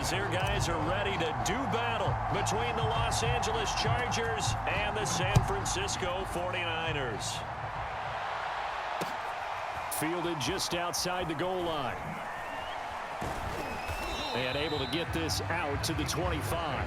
as their guys are ready to do battle between the Los Angeles Chargers and the San Francisco 49ers. Fielded just outside the goal line. And able to get this out to the 25.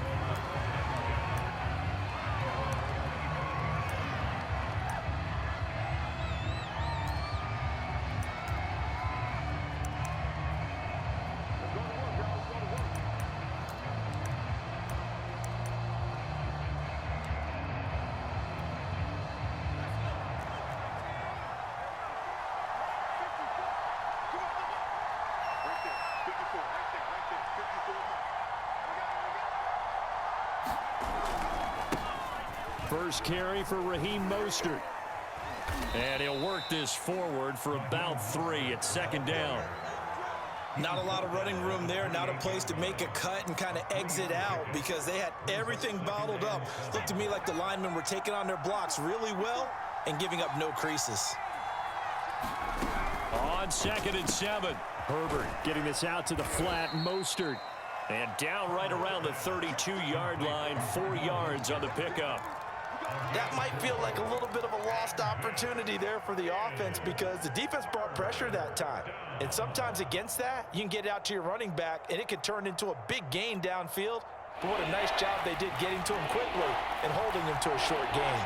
First carry for Raheem Mostert. And he'll work this forward for about 3 at second down. Not a lot of running room there. Not a place to make a cut and kind of exit out because they had everything bottled up. Looked to me like the linemen were taking on their blocks really well and giving up no creases. On 2nd and 7. Herbert getting this out to the flat. Mostert. And down right around the 32-yard line. 4 yards on the pickup. That might feel like a little bit of a lost opportunity there for the offense because the defense brought pressure that time. And sometimes against that, you can get out to your running back, and it could turn into a big gain downfield. But what a nice job they did getting to him quickly and holding him to a short gain.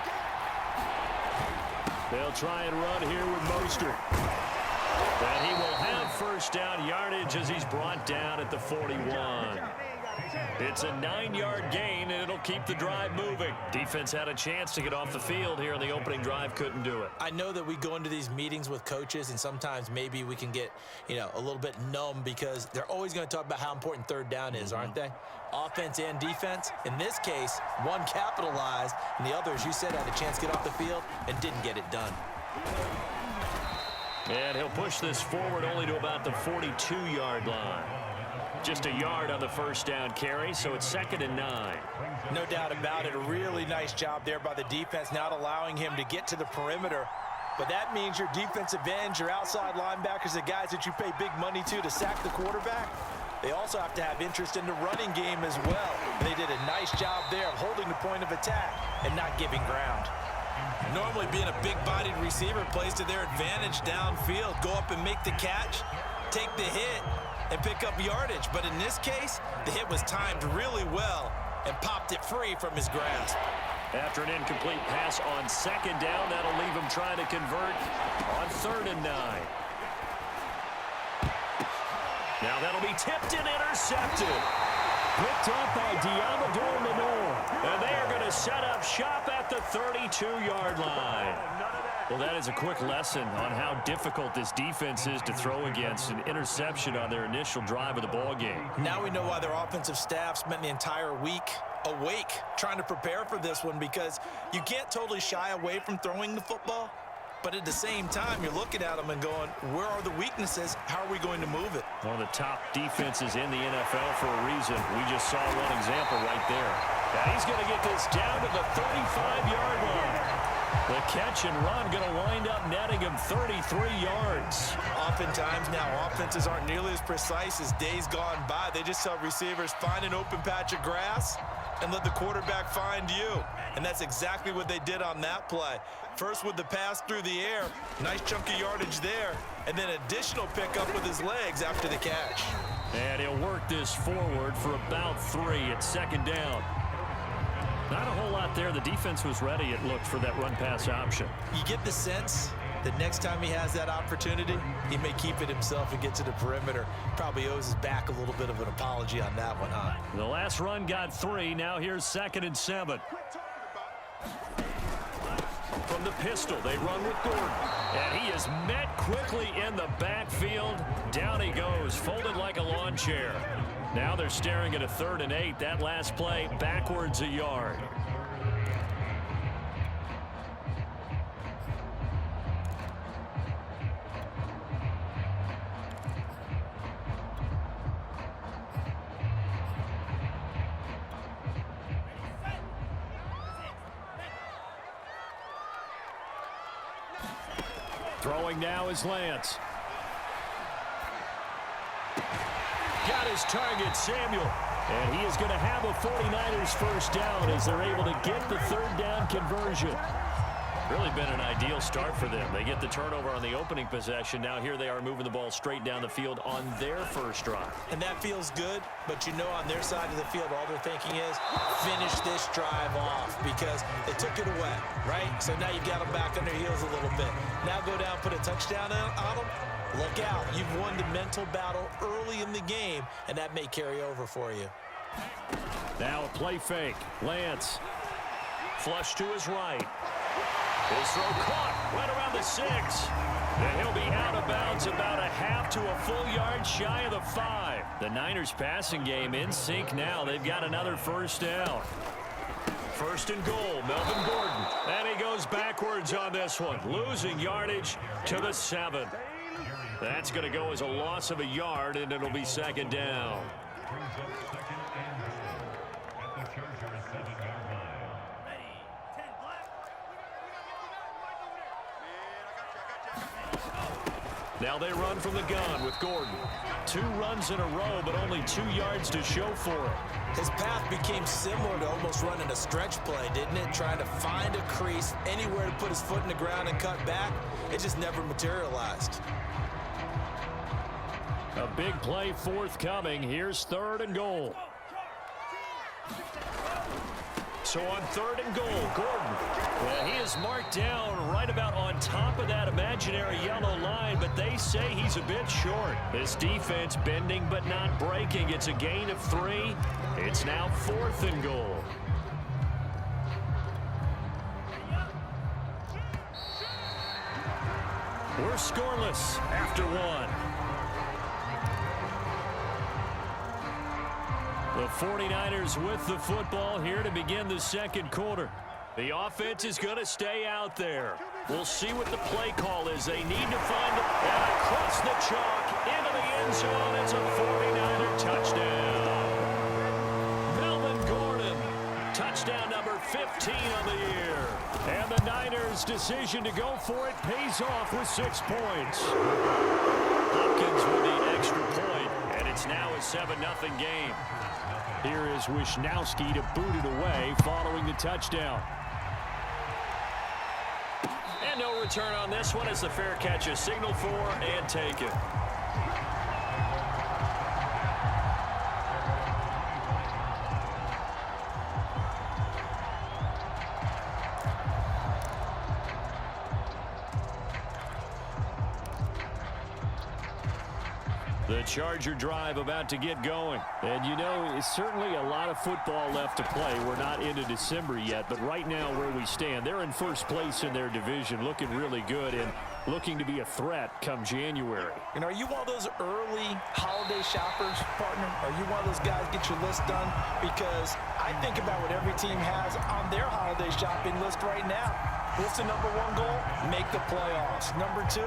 They'll try and run here with Mostert. And he will have first down yardage as he's brought down at the 41. It's a 9-yard gain, and it'll keep the drive moving. Defense had a chance to get off the field here in the opening drive, couldn't do it. I know that we go into these meetings with coaches, and sometimes maybe we can get, a little bit numb because they're always going to talk about how important third down is, aren't they? Offense and defense. In this case, one capitalized, and the other, as you said, had a chance to get off the field and didn't get it done. And he'll push this forward only to about the 42-yard line. Just a yard on the first down carry, so it's 2nd and 9. No doubt about it. A really nice job there by the defense, not allowing him to get to the perimeter. But that means your defensive ends, your outside linebackers, the guys that you pay big money to sack the quarterback, they also have to have interest in the running game as well. They did a nice job there of holding the point of attack and not giving ground. Normally being a big-bodied receiver plays to their advantage downfield. Go up and make the catch, take the hit, and pick up yardage. But in this case, the hit was timed really well and popped it free from his grasp. After an incomplete pass on 2nd down, that'll leave him trying to convert on 3rd and 9. Now that'll be tipped and intercepted. Picked up by Diamador Lenore. And they are going to set up shop at the 32-yard line. Well, that is a quick lesson on how difficult this defense is to throw against. An interception on their initial drive of the ball game. Now we know why their offensive staff spent the entire week awake trying to prepare for this one, because you can't totally shy away from throwing the football. But at the same time, you're looking at them and going, where are the weaknesses? How are we going to move it? One of the top defenses in the NFL for a reason. We just saw one example right there. And he's going to get this down to the 35-yard line. The catch and run going to wind up netting him 33 yards. Oftentimes now, offenses aren't nearly as precise as days gone by. They just tell receivers, find an open patch of grass and let the quarterback find you. And that's exactly what they did on that play. First with the pass through the air, nice chunk of yardage there, and then additional pickup with his legs after the catch. And he'll work this forward for about 3 at 2nd down. Not a whole lot there. The defense was ready, it looked, for that run-pass option. You get the sense that next time he has that opportunity, he may keep it himself and get to the perimeter. Probably owes his back a little bit of an apology on that one, huh? The last run got 3. Now here's 2nd and 7. From the pistol, they run with Gordon. And he is met quickly in the backfield. Down he goes, folded like a lawn chair. Now they're staring at a 3rd and 8. That last play, backwards a yard. Throwing now is Lance. Got on his target, Samuel. And he is going to have a 49ers first down as they're able to get the third down conversion. Really been an ideal start for them. They get the turnover on the opening possession. Now here they are moving the ball straight down the field on their first drive. And that feels good, but you know on their side of the field all they're thinking is finish this drive off because they took it away, right? So now you've got them back on their heels a little bit. Now go down, put a touchdown on them. Look out. You've won the mental battle early in the game, and that may carry over for you. Now a play fake. Lance. Flush to his right. His throw caught right around the 6. And he'll be out of bounds about a half to a full yard shy of the 5. The Niners passing game in sync now. They've got another first down. First and goal, Melvin Gordon. And he goes backwards on this one, losing yardage to the 7. That's going to go as a loss of a yard, and it'll be second down. Now they run from the gun with Gordon. 2 runs in a row, but only 2 yards to show for it. His path became similar to almost running a stretch play, didn't it? Trying to find a crease, anywhere to put his foot in the ground and cut back. It just never materialized. A big play forthcoming. Here's third and goal. So on third and goal, Gordon. Well, he is marked down right about on top of that imaginary yellow line, but they say he's a bit short. This defense bending but not breaking. It's a gain of 3. It's now fourth and goal. We're scoreless after 1. The 49ers with the football here to begin the second quarter. The offense is going to stay out there. We'll see what the play call is. They need to find it. And across the chalk into the end zone. It's a 49er touchdown. Melvin Gordon, touchdown number 15 on the year. And the Niners' decision to go for it pays off with 6 points. Hopkins with the extra point, and it's now a 7-0 game. Here is Wisnowski to boot it away following the touchdown. And no return on this one as the fair catch is signaled for and taken. The Charger drive about to get going. And you know, it's certainly a lot of football left to play. We're not into December yet, but right now where we stand, they're in first place in their division, looking really good and looking to be a threat come January. And are you one of those early holiday shoppers, partner? Are you one of those guys get your list done? Because I think about what every team has on their holiday shopping list right now. What's the number 1 goal? Make the playoffs. Number 2,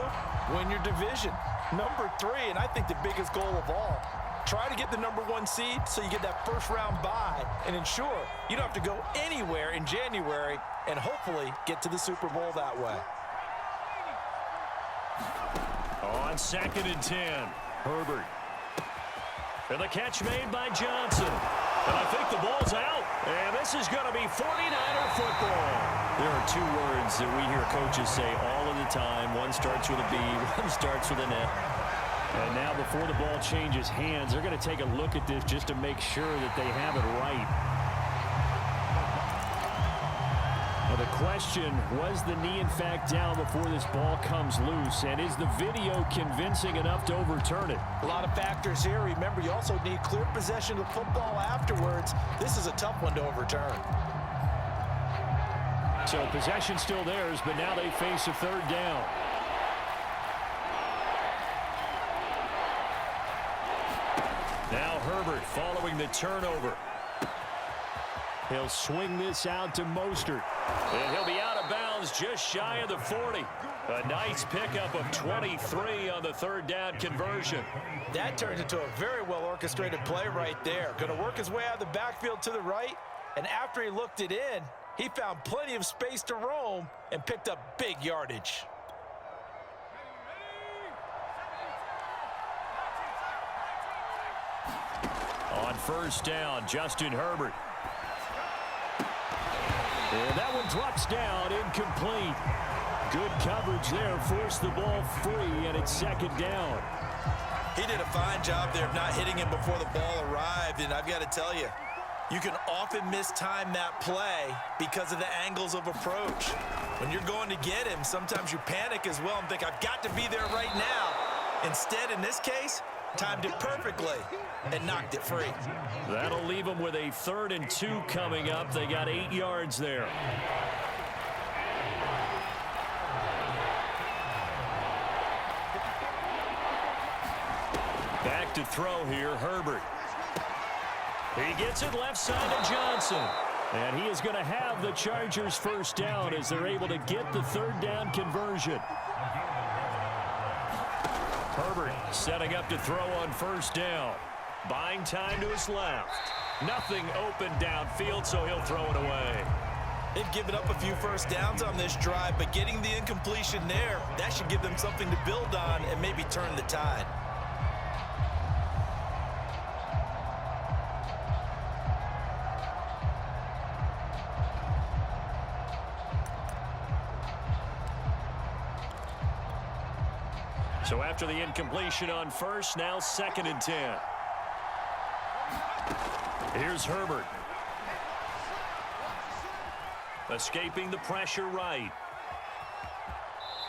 win your division. Number 3, and I think the biggest goal of all, try to get the number 1 seed so you get that first round bye and ensure you don't have to go anywhere in January and hopefully get to the Super Bowl that way. On 2nd and 10, Herbert. And the catch made by Johnson. And I think the ball's out. And this is going to be 49er football. There are 2 words that we hear coaches say all of the time. One starts with a B, one starts with an F. And now before the ball changes hands, they're going to take a look at this just to make sure that they have it right. Now the question, was the knee in fact down before this ball comes loose? And is the video convincing enough to overturn it? A lot of factors here. Remember, you also need clear possession of football afterwards. This is a tough one to overturn. So possession still theirs, but now they face a third down. Now Herbert following the turnover. He'll swing this out to Mostert. And he'll be out of bounds just shy of the 40. A nice pickup of 23 on the third down conversion. That turns into a very well-orchestrated play right there. Going to work his way out of the backfield to the right. And after he looked it in, he found plenty of space to roam and picked up big yardage. On first down, Justin Herbert. And that one drops down, incomplete. Good coverage there, forced the ball free, and it's second down. He did a fine job there of not hitting him before the ball arrived, and I've got to tell you, you can often mistime that play because of the angles of approach. When you're going to get him, sometimes you panic as well and think, I've got to be there right now. Instead, in this case, timed it perfectly and knocked it free. That'll leave them with a 3rd and 2 coming up. They got 8 yards there. Back to throw here, Herbert. He gets it left side to Johnson. And he is going to have the Chargers first down as they're able to get the 3rd down conversion. Herbert setting up to throw on first down. Buying time to his left. Nothing open downfield, so he'll throw it away. They've given up a few first downs on this drive, but getting the incompletion there, that should give them something to build on and maybe turn the tide. So after the incompletion on first, now 2nd and 10. Here's Herbert. Escaping the pressure right.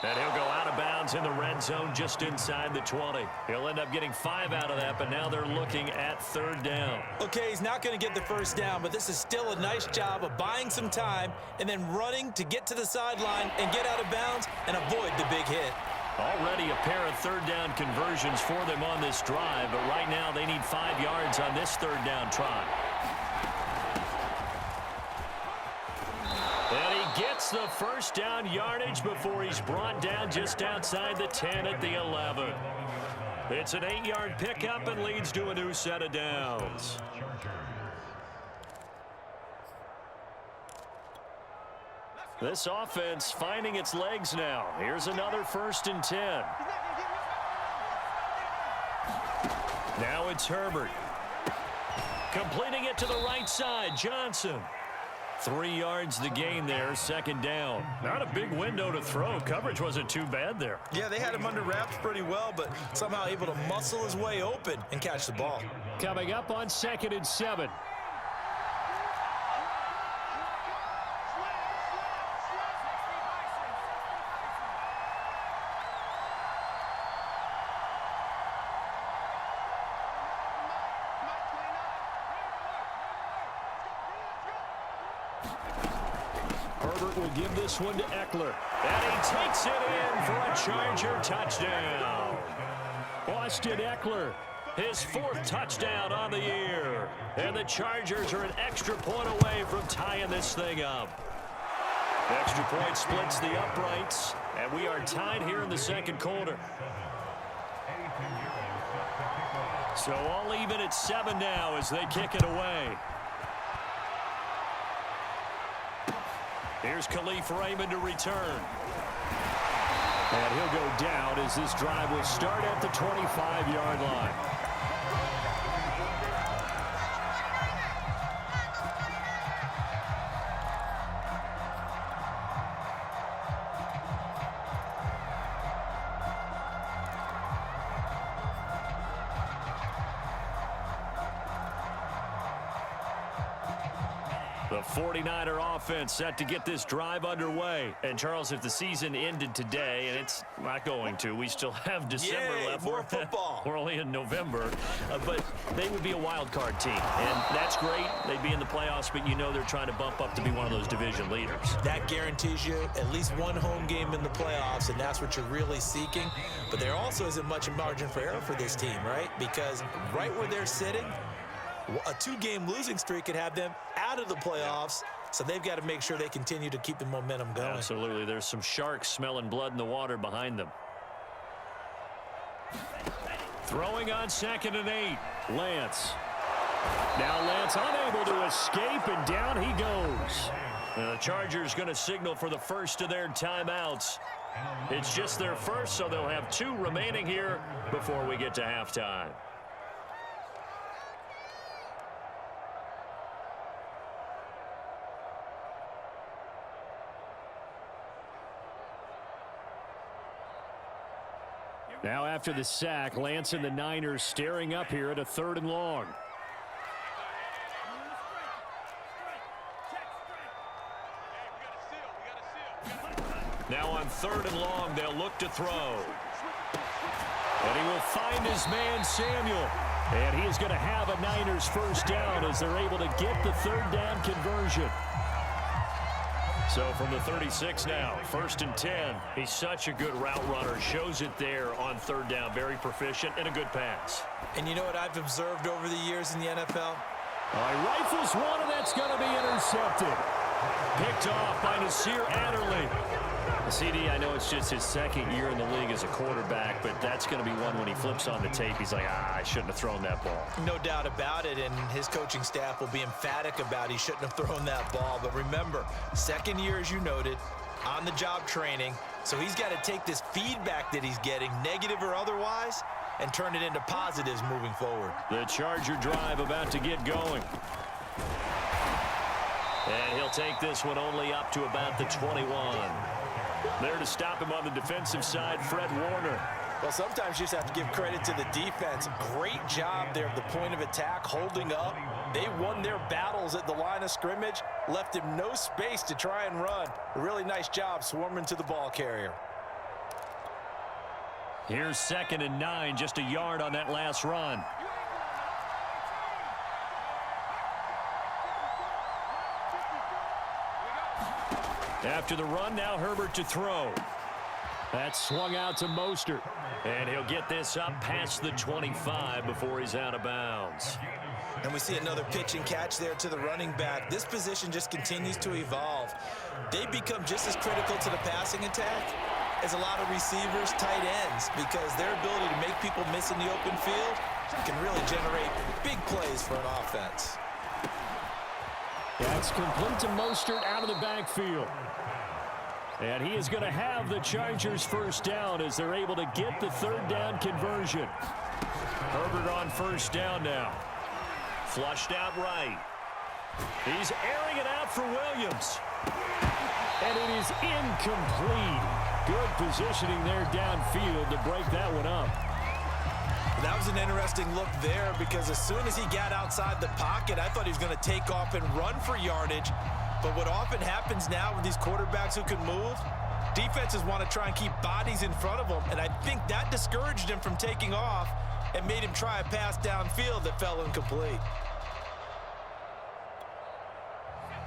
And he'll go out of bounds in the red zone just inside the 20. He'll end up getting 5 out of that, but now they're looking at 3rd down. Okay, he's not going to get the first down, but this is still a nice job of buying some time and then running to get to the sideline and get out of bounds and avoid the big hit. Already a pair of 3rd down conversions for them on this drive, but right now they need 5 yards on this 3rd down try. And he gets the first down yardage before he's brought down just outside the 10 at the 11. It's an 8-yard pickup and leads to a new set of downs. This offense finding its legs now. Here's another 1st and 10. Now it's Herbert. Completing it to the right side, Johnson. 3 yards the gain there, 2nd down. Not a big window to throw. Coverage wasn't too bad there. Yeah, they had him under wraps pretty well, but somehow able to muscle his way open and catch the ball. Coming up on 2nd and 7. Herbert will give this one to Eckler. And he takes it in for a Charger touchdown. Austin Eckler, his 4th touchdown on the year. And the Chargers are an extra point away from tying this thing up. Extra point splits the uprights. And we are tied here in the 2nd quarter. So all even at 7 now as they kick it away. Here's Khalif Raymond to return. And he'll go down as this drive will start at the 25-yard line. The 49er offense set to get this drive underway. And, Charles, if the season ended today, and it's not going to, we still have December left. More football. We're only in November. But they would be a wild card team. And that's great. They'd be in the playoffs, but you know they're trying to bump up to be one of those division leaders. That guarantees you at least one home game in the playoffs, and that's what you're really seeking. But there also isn't much margin for error for this team, right? Because right where they're sitting, a 2-game losing streak could have them out of the playoffs, so they've got to make sure they continue to keep the momentum going. Absolutely. There's some sharks smelling blood in the water behind them. Throwing on 2nd and 8. Lance. Now Lance unable to escape, and down he goes. The Chargers going to signal for the first of their timeouts. It's just their first, so they'll have 2 remaining here before we get to halftime. Now after the sack, Lance and the Niners staring up here at a 3rd and long. Now on 3rd and long, they'll look to throw. And he will find his man, Samuel. And he is going to have a Niners first down as they're able to get the 3rd down conversion. So from the 36 now, 1st and 10. He's such a good route runner. Shows it there on 3rd down. Very proficient and a good pass. And you know what I've observed over the years in the NFL? He rifles one, and that's going to be intercepted. Picked off by Nasir Adderley. CD, I know it's just his 2nd year in the league as a quarterback, but that's going to be one when he flips on the tape. He's like, I shouldn't have thrown that ball. No doubt about it, and his coaching staff will be emphatic about he shouldn't have thrown that ball. But remember, 2nd year, as you noted, on-the-job training, so he's got to take this feedback that he's getting, negative or otherwise, and turn it into positives moving forward. The Charger drive about to get going. And he'll take this one only up to about the 21. There to stop him on the defensive side, Fred Warner. Well, sometimes you just have to give credit to the defense. Great job there at the point of attack, holding up. They won their battles at the line of scrimmage, left him no space to try and run. A really nice job swarming to the ball carrier. Here's 2nd and 9, just a yard on that last run. After the run, now Herbert to throw. That's swung out to Mostert. And he'll get this up past the 25 before he's out of bounds. And we see another pitch and catch there to the running back. This position just continues to evolve. They become just as critical to the passing attack as a lot of receivers, tight ends, because their ability to make people miss in the open field can really generate big plays for an offense. That's complete to Mostert out of the backfield. And he is going to have the Chargers first down as they're able to get the 3rd down conversion. Herbert on 1st down now. Flushed out right. He's airing it out for Williams. And it is incomplete. Good positioning there downfield to break that one up. That was an interesting look there because as soon as he got outside the pocket, I thought he was going to take off and run for yardage. But what often happens now with these quarterbacks who can move, defenses want to try and keep bodies in front of them, and I think that discouraged him from taking off and made him try a pass downfield that fell incomplete.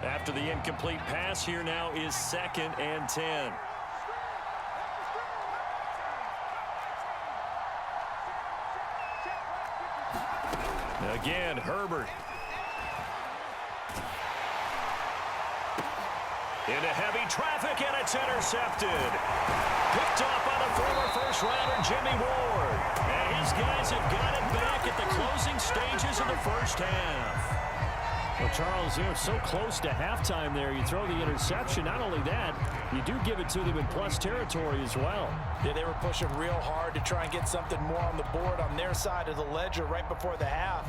After the incomplete pass, here now is 2nd and 10. Again, Herbert. Into heavy traffic, and it's intercepted. Picked off by the former first-rounder Jimmy Ward. And his guys have got it back at the closing stages of the first half. Well, Charles, they're so close to halftime there. You throw the interception. Not only that, you do give it to them in plus territory as well. Yeah, they were pushing real hard to try and get something more on the board on their side of the ledger right before the half.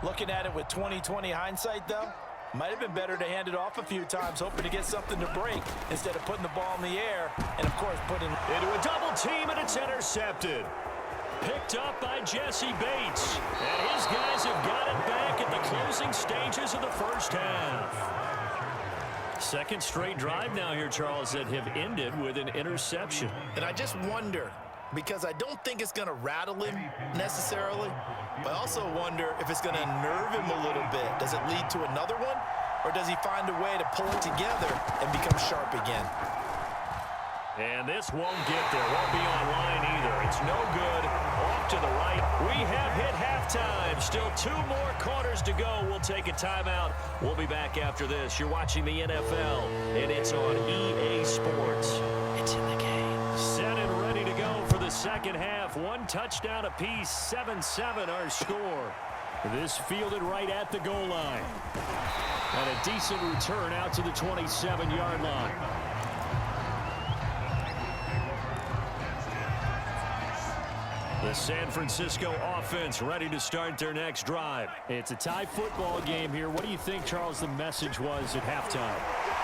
Looking at it with 20/20 hindsight, though, might have been better to hand it off a few times, hoping to get something to break instead of putting the ball in the air and, of course, putting into a double team, and it's intercepted. Picked up by Jesse Bates. And his guys have got it back at the closing stages of the first half. 2nd straight drive now here, Charles, that have ended with an interception. And I just wonder, because I don't think it's going to rattle him necessarily, but I also wonder if it's going to unnerve him a little bit. Does it lead to another one, or does he find a way to pull it together and become sharp again? And this won't get there. Won't be online either. It's no good. Off to the right. We have hit halftime. Still 2 more quarters to go. We'll take a timeout. We'll be back after this. You're watching the NFL, and it's on EA Sports. It's in the game. Set and ready to go for the second half. 1 touchdown apiece. 7-7 our score. This fielded right at the goal line. And a decent return out to the 27-yard line. The San Francisco offense ready to start their next drive. It's a tie football game here. What do you think, Charles, the message was at halftime?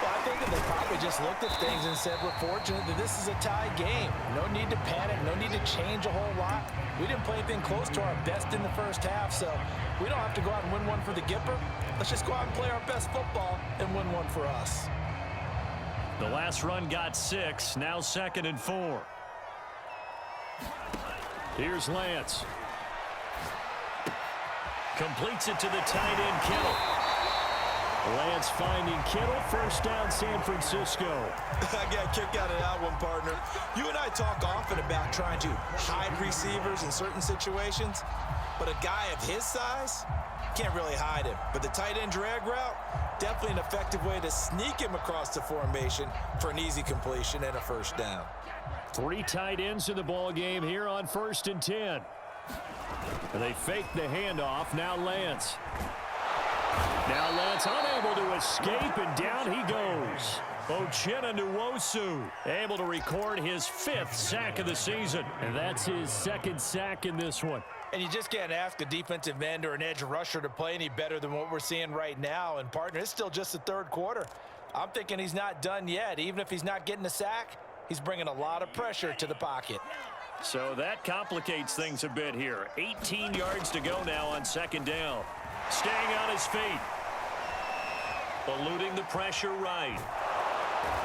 Well, I think that they probably just looked at things and said, we're fortunate that this is a tie game. No need to panic, no need to change a whole lot. We didn't play anything close to our best in the first half, so we don't have to go out and win one for the Gipper. Let's just go out and play our best football and win one for us. The last run got 6, now 2nd and 4. Here's Lance. Completes it to the tight end, Kittle. Lance finding Kittle, first down San Francisco. I got a kick out of that one, partner. You and I talk often about trying to hide receivers in certain situations, but a guy of his size can't really hide him. But the tight end drag route, definitely an effective way to sneak him across the formation for an easy completion and a first down. 3 tight ends in the ball game here on 1st and 10. And they fake the handoff. Now Lance. Now Lance unable to escape, and down he goes. Uchenna Nwosu able to record his 5th sack of the season. And that's his 2nd sack in this one. And you just can't ask a defensive end or an edge rusher to play any better than what we're seeing right now. And, partner, it's still just the 3rd quarter. I'm thinking he's not done yet. Even if he's not getting a sack, he's bringing a lot of pressure to the pocket. So that complicates things a bit here. 18 yards to go now on 2nd down. Staying on his feet. Eluding the pressure right.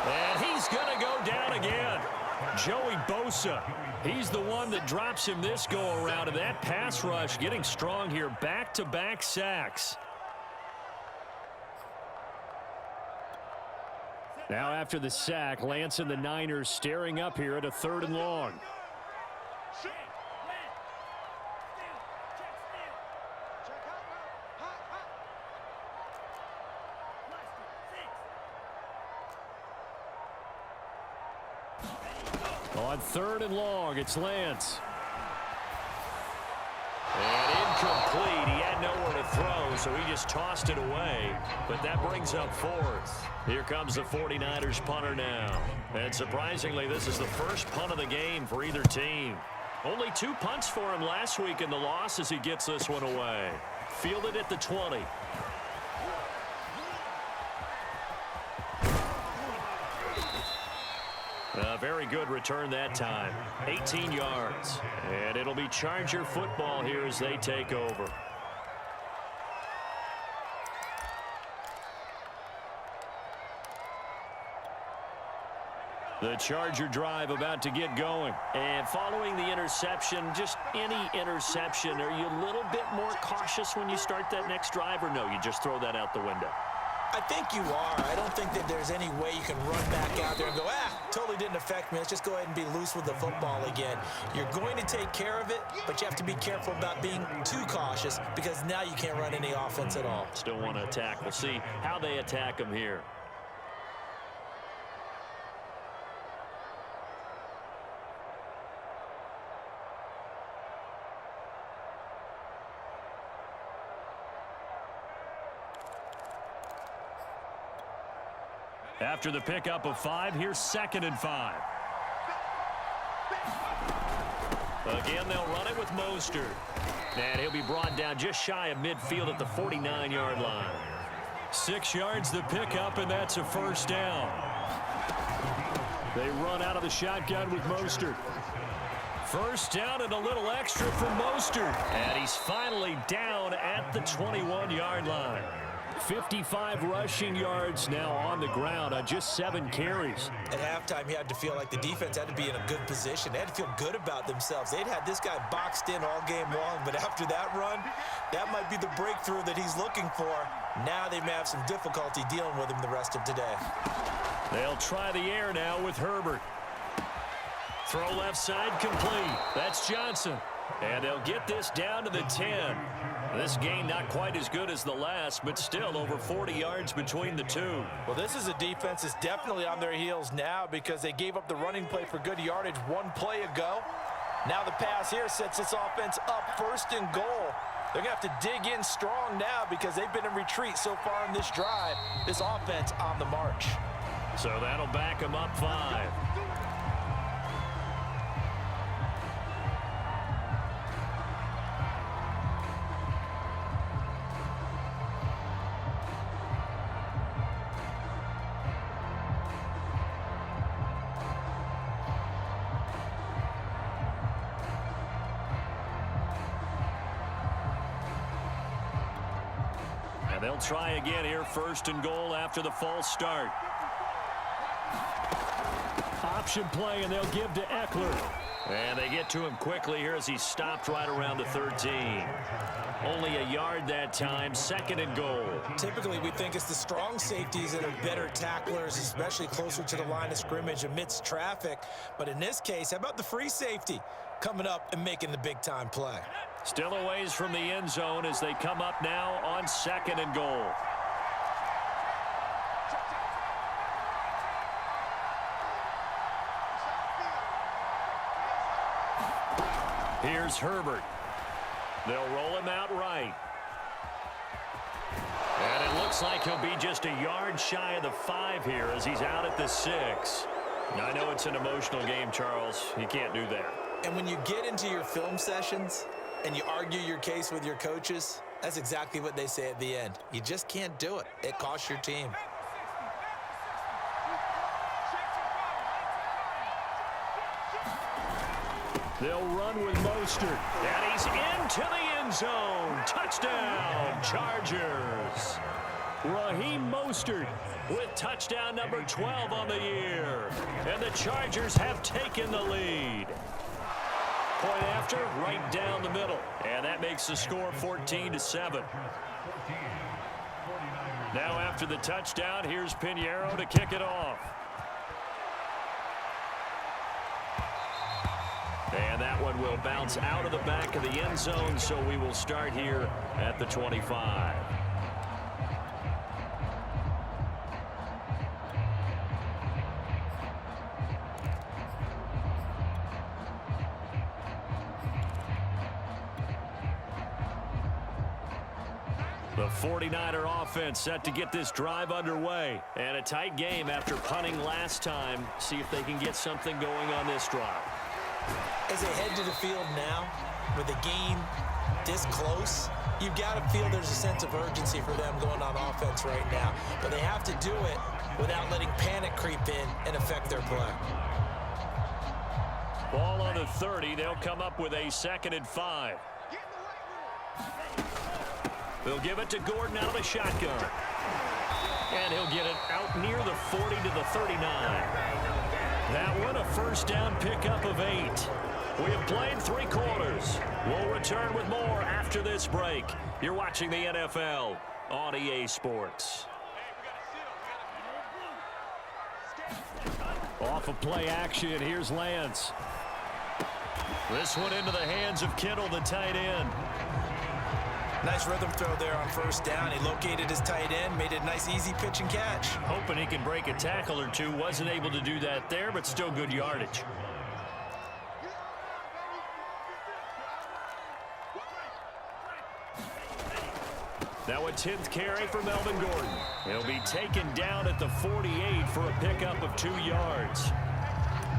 And he's going to go down again. Joey Bosa. He's the one that drops him this go-around. And that pass rush getting strong here. Back-to-back sacks. Now after the sack, Lance and the Niners staring up here at a 3rd and long. On 3rd and long, it's Lance. And incomplete. He had nowhere to throw, so he just tossed it away. But that brings up 4th. Here comes the 49ers punter now. And surprisingly, this is the first punt of the game for either team. Only 2 punts for him last week in the loss as he gets this one away. Fielded at the 20. A very good return that time. 18 yards. And it'll be Charger football here as they take over. The Charger drive about to get going. And following the interception, just any interception, are you a little bit more cautious when you start that next drive, or no, you just throw that out the window? I think you are. I don't think that there's any way you can run back out there and go, totally didn't affect me. Let's just go ahead and be loose with the football again. You're going to take care of it, but you have to be careful about being too cautious because now you can't run any offense at all. Still want to attack. We'll see how they attack him here. After the pickup of 5, here's 2nd and 5. Again, they'll run it with Mostert. And he'll be brought down just shy of midfield at the 49-yard line. 6 yards the pickup, and that's a first down. They run out of the shotgun with Mostert. First down and a little extra for Mostert. And he's finally down at the 21-yard line. 55 rushing yards now on the ground on just 7 carries. At halftime, you had to feel like the defense had to be in a good position. They had to feel good about themselves. They'd had this guy boxed in all game long, but after that run, that might be the breakthrough that he's looking for. Now they may have some difficulty dealing with him the rest of today. They'll try the air now with Herbert. Throw left side complete. That's Johnson. And they'll get this down to the 10. This game not quite as good as the last, but still over 40 yards between the two. Well, this is a defense that's definitely on their heels now because they gave up the running play for good yardage 1 play ago. Now the pass here sets this offense up 1st and goal. They're going to have to dig in strong now because they've been in retreat so far in this drive. This offense on the march. So that'll back them up 5. And they'll try again here, 1st and goal after the false start. Option play, and they'll give to Eckler. And they get to him quickly here as he stopped right around the 13. Only a yard that time, 2nd and goal. Typically, we think it's the strong safeties that are better tacklers, especially closer to the line of scrimmage amidst traffic. But in this case, how about the free safety coming up and making the big-time play? Still a ways from the end zone as they come up now on 2nd and goal. Here's Herbert. They'll roll him out right. And it looks like he'll be just a yard shy of the 5 here as he's out at the 6. Now, I know it's an emotional game, Charles. You can't do that. And when you get into your film sessions and you argue your case with your coaches, that's exactly what they say at the end. You just can't do it. It costs your team. They'll run with Mostert. And he's into the end zone. Touchdown, Chargers. Raheem Mostert with touchdown number 12 on the year. And the Chargers have taken the lead. Point after, right down the middle. And that makes the score 14-7. Now after the touchdown, here's Pinheiro to kick it off. And that one will bounce out of the back of the end zone, so we will start here at the 25. The 49er offense set to get this drive underway. And a tight game after punting last time. See if they can get something going on this drive. As they head to the field now, with the game this close, you've got to feel there's a sense of urgency for them going on offense right now. But they have to do it without letting panic creep in and affect their play. Ball on the 30. They'll come up with a 2nd and 5. They'll give it to Gordon out of the shotgun. And he'll get it out near the 40 to the 39. That one a 1st down pickup of 8. We have played 3 quarters. We'll return with more after this break. You're watching the NFL on EA Sports. Off of play action, here's Lance. This one into the hands of Kittle, the tight end. Nice rhythm throw there on 1st down. He located his tight end, made it a nice easy pitch and catch. Hoping he can break a tackle or two. Wasn't able to do that there, but still good yardage. Now a 10th carry for Melvin Gordon. He'll be taken down at the 48 for a pickup of 2 yards.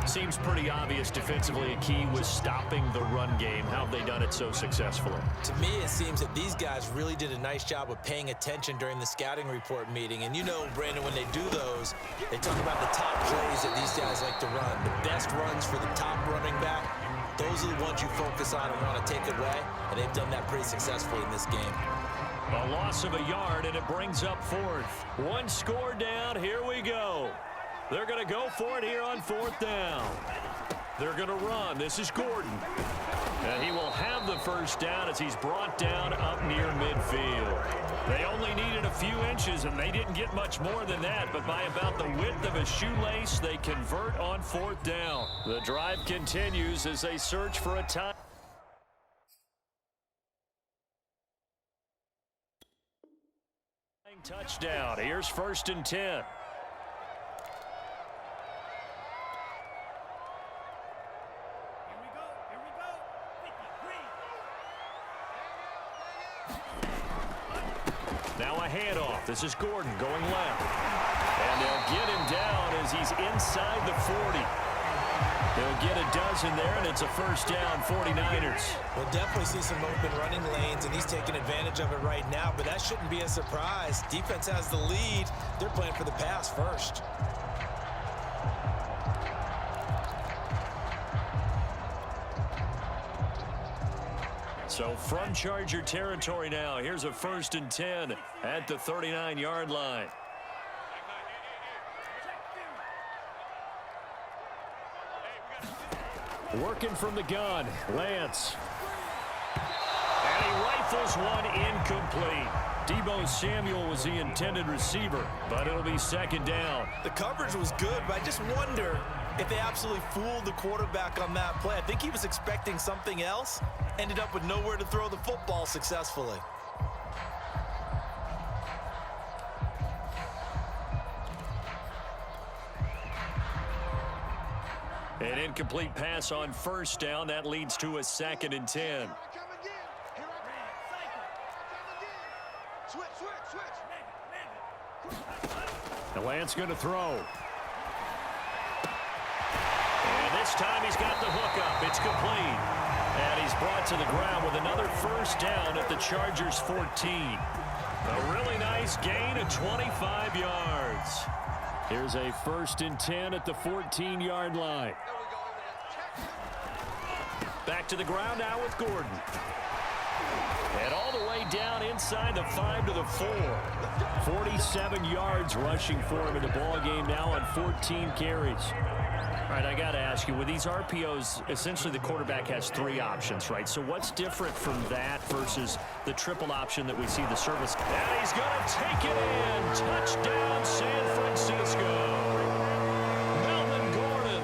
Seems pretty obvious defensively a key was stopping the run game. How have they done it so successfully? To me, it seems that these guys really did a nice job of paying attention during the scouting report meeting. And you know, Brandon, when they do those, they talk about the top plays that these guys like to run. The best runs for the top running back, those are the ones you focus on and want to take away. And they've done that pretty successfully in this game. A loss of a yard, and it brings up 4th. 1 score down. Here we go. They're going to go for it here on 4th down. They're going to run. This is Gordon. And he will have the 1st down as he's brought down up near midfield. They only needed a few inches, and they didn't get much more than that. But by about the width of a shoelace, they convert on 4th down. The drive continues as they search for a time. Touchdown. Here's 1st and 10. Now a handoff. This is Gordon going left. And they'll get him down as he's inside the 40. They'll get a dozen there, and it's a 1st down, 49ers. We'll definitely see some open running lanes, and he's taking advantage of it right now, but that shouldn't be a surprise. Defense has the lead. They're playing for the pass first. So from Charger territory now, here's a 1st and 10 at the 39-yard line. Working from the gun, Lance. And he rifles one incomplete. Deebo Samuel was the intended receiver, but it'll be 2nd down. The coverage was good, but I just wonder if they absolutely fooled the quarterback on that play. I think he was expecting something else, ended up with nowhere to throw the football successfully. An incomplete pass on 1st down. That leads to a 2nd and 10. And Lance going to throw. And this time he's got the hook up. It's complete. And he's brought to the ground with another 1st down at the Chargers 14. A really nice gain of 25 yards. Here's a 1st and 10 at the 14-yard line. Back to the ground now with Gordon. And all the way down inside the 5 to the 4. 47 yards rushing for him in the ball game now on 14 carries. All right, I got to ask you, with these RPOs, essentially the quarterback has 3 options, right? So what's different from that versus the triple option that we see the service? And he's going to take it in. Touchdown, San Francisco. Melvin Gordon,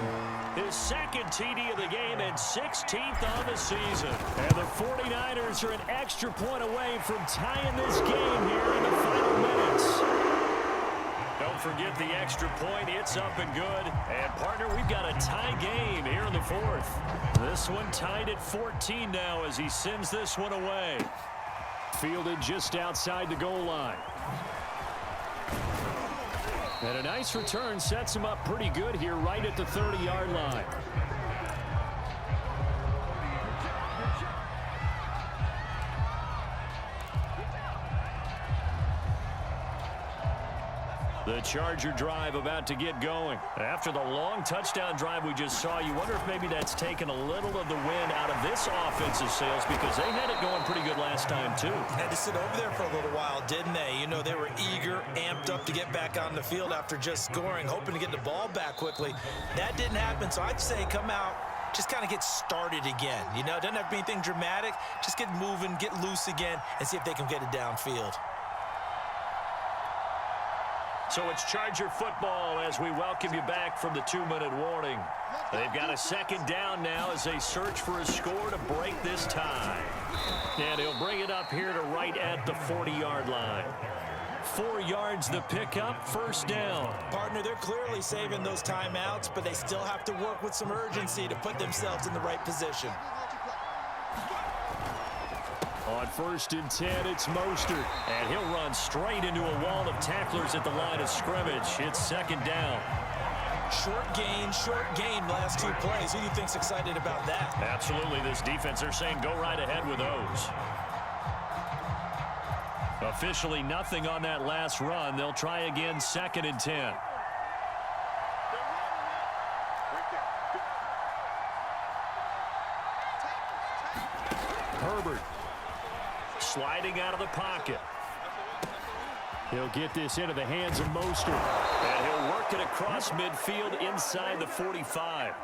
his 2nd TD of the game and 16th on the season. And the 49ers are an extra point away from tying this game here in the final minutes. Don't forget the extra point. It's up and good. And, partner, we've got a tie game here in the 4th. This one tied at 14 now as he sends this one away. Fielded just outside the goal line. And a nice return sets him up pretty good here right at the 30-yard line. The Charger drive about to get going. After the long touchdown drive we just saw, you wonder if maybe that's taken a little of the wind out of this offensive sails because they had it going pretty good last time too. Had to sit over there for a little while, didn't they? You know, they were eager, amped up to get back on the field after just scoring, hoping to get the ball back quickly. That didn't happen, so I'd say come out, just kind of get started again. You know, it doesn't have to be anything dramatic. Just get moving, get loose again, and see if they can get it downfield. So it's Charger football as we welcome you back from the 2-minute warning. They've got a 2nd down now as they search for a score to break this tie. And he'll bring it up here to right at the 40-yard line. 4 yards the pickup, 1st down. Partner, they're clearly saving those timeouts, but they still have to work with some urgency to put themselves in the right position. On 1st and 10, it's Mostert. And he'll run straight into a wall of tacklers at the line of scrimmage. It's 2nd down. Short gain last 2 plays. Who do you think's excited about that? Absolutely. This defense, they're saying go right ahead with those. Officially nothing on that last run. They'll try again 2nd and 10. Herbert. Sliding out of the pocket. He'll get this into the hands of Mostert. And he'll work it across midfield inside the 45.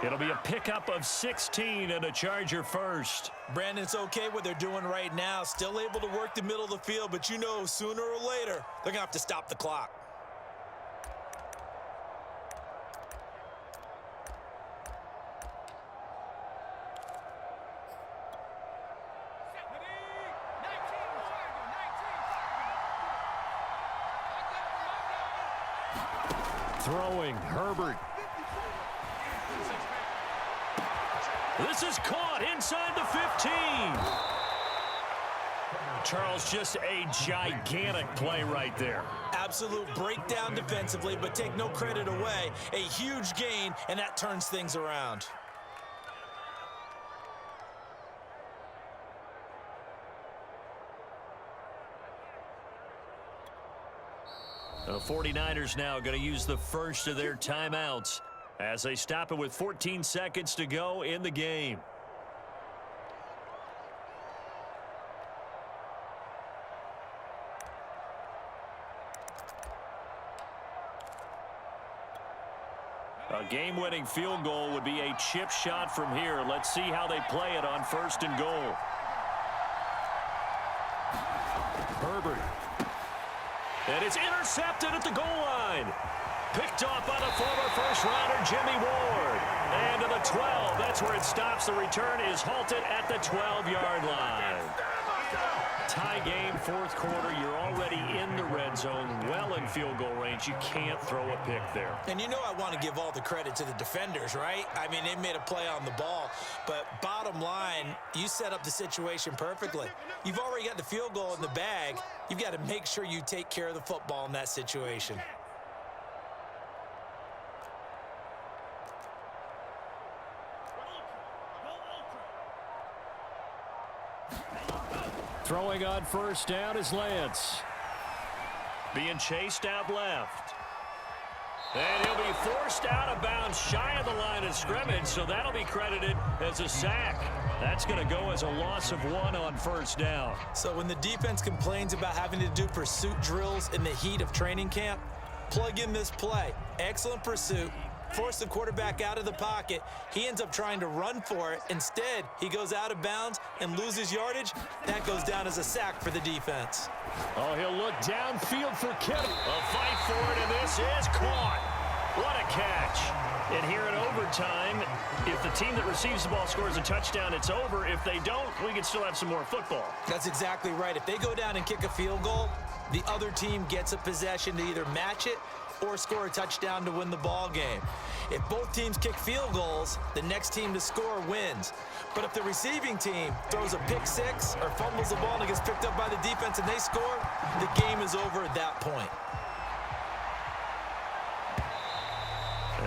It'll be a pickup of 16 and a Charger 1st. Brandon, it's okay what they're doing right now. Still able to work the middle of the field, but you know sooner or later they're going to have to stop the clock. Throwing, Herbert. This is caught inside the 15. Charles, just a gigantic play right there. Absolute breakdown defensively, but take no credit away. A huge gain, and that turns things around. The 49ers now going to use the first of their timeouts as they stop it with 14 seconds to go in the game. A game-winning field goal would be a chip shot from here. Let's see how they play it on 1st and goal. Herbert. And it's intercepted at the goal line. Picked off by the former first-rounder Jimmy Ward. And to the 12. That's where it stops. The return is halted at the 12-yard line. Tie game, 4th quarter. You're already in the red zone, well in field goal range. You can't throw a pick there. And you know I want to give all the credit to the defenders, right? I mean, they made a play on the ball. But bottom line, you set up the situation perfectly. You've already got the field goal in the bag. You've got to make sure you take care of the football in that situation. Throwing on 1st down is Lance. Being chased out left. And he'll be forced out of bounds shy of the line of scrimmage, so that'll be credited as a sack. That's going to go as a loss of 1 on 1st down. So when the defense complains about having to do pursuit drills in the heat of training camp, plug in this play. Excellent pursuit. Force the quarterback out of the pocket. He ends up trying to run for it. Instead, he goes out of bounds and loses yardage. That goes down as a sack for the defense. Oh, he'll look downfield for Kittle. A fight for it, and this is caught. What a catch. And here in overtime, if the team that receives the ball scores a touchdown, it's over. If they don't, we can still have some more football. That's exactly right. If they go down and kick a field goal, the other team gets a possession to either match it or score a touchdown to win the ball game. If both teams kick field goals, the next team to score wins. But if the receiving team throws a pick six or fumbles the ball and it gets picked up by the defense and they score, the game is over at that point.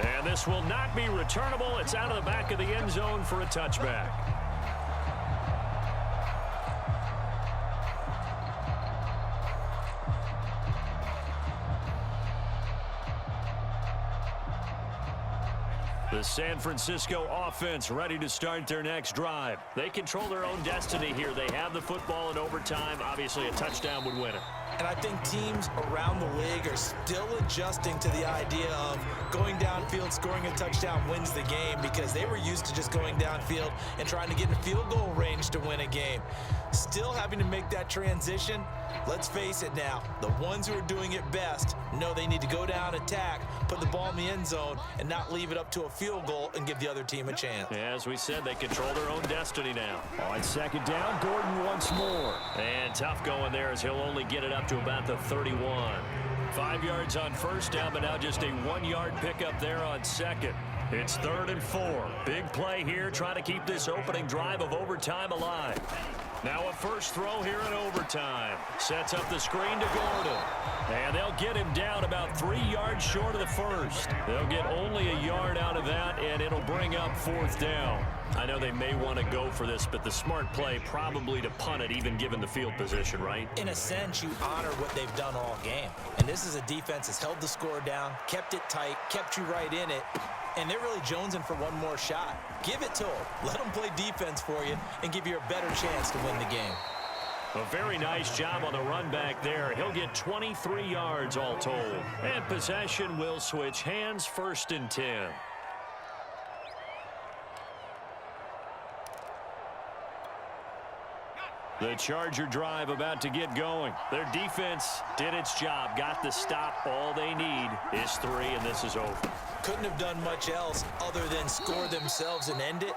And this will not be returnable. It's out of the back of the end zone for a touchback. The San Francisco offense ready to start their next drive. They control their own destiny here. They have the football in overtime. Obviously, a touchdown would win it. And I think teams around the league are still adjusting to the idea of going downfield, scoring a touchdown wins the game, because they were used to just going downfield and trying to get in field goal range to win a game. Still having to make that transition. Let's face it now, the ones who are doing it best know they need to go down, attack, put the ball in the end zone, and not leave it up to a field goal and give the other team a chance. As we said, they control their own destiny now. On 2nd down, Gordon once more. And tough going there as he'll only get it up to about the 31. 5 yards on 1st down, but now just a 1-yard pickup there on 2nd. It's 3rd and 4. Big play here, trying to keep this opening drive of overtime alive. Now a first throw here in overtime. Sets up the screen to Gordon. And they'll get him down about 3 yards short of the first. They'll get only a yard out of that, and it'll bring up 4th down. I know they may want to go for this, but the smart play probably to punt it, even given the field position, right? In a sense, you honor what they've done all game. And this is a defense that's held the score down, kept it tight, kept you right in it. And they're really jonesing for one more shot. Give it to them. Let them play defense for you and give you a better chance to win the game. A very nice job on the run back there. He'll get 23 yards all told. And possession will switch hands, 1st and 10. The Charger drive about to get going. Their defense did its job, got the stop. All they need is 3, and this is over. Couldn't have done much else other than score themselves and end it.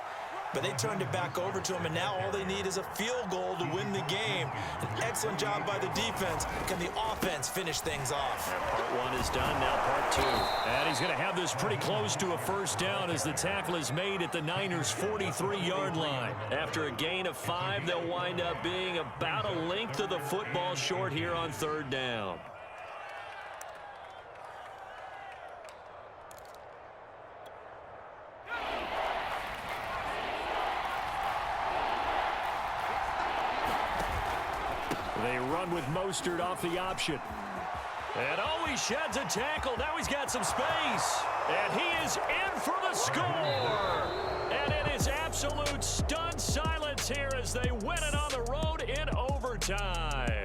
But they turned it back over to him, and now all they need is a field goal to win the game. An excellent job by the defense. Can the offense finish things off? And part 1 is done, now part 2. And he's going to have this pretty close to a first down as the tackle is made at the Niners' 43-yard line. After a gain of 5, they'll wind up being about a length of the football short here on 3rd down. They run with Mostert off the option. And oh, he sheds a tackle. Now he's got some space. And he is in for the score. And it is absolute stunned silence here as they win it on the road in overtime.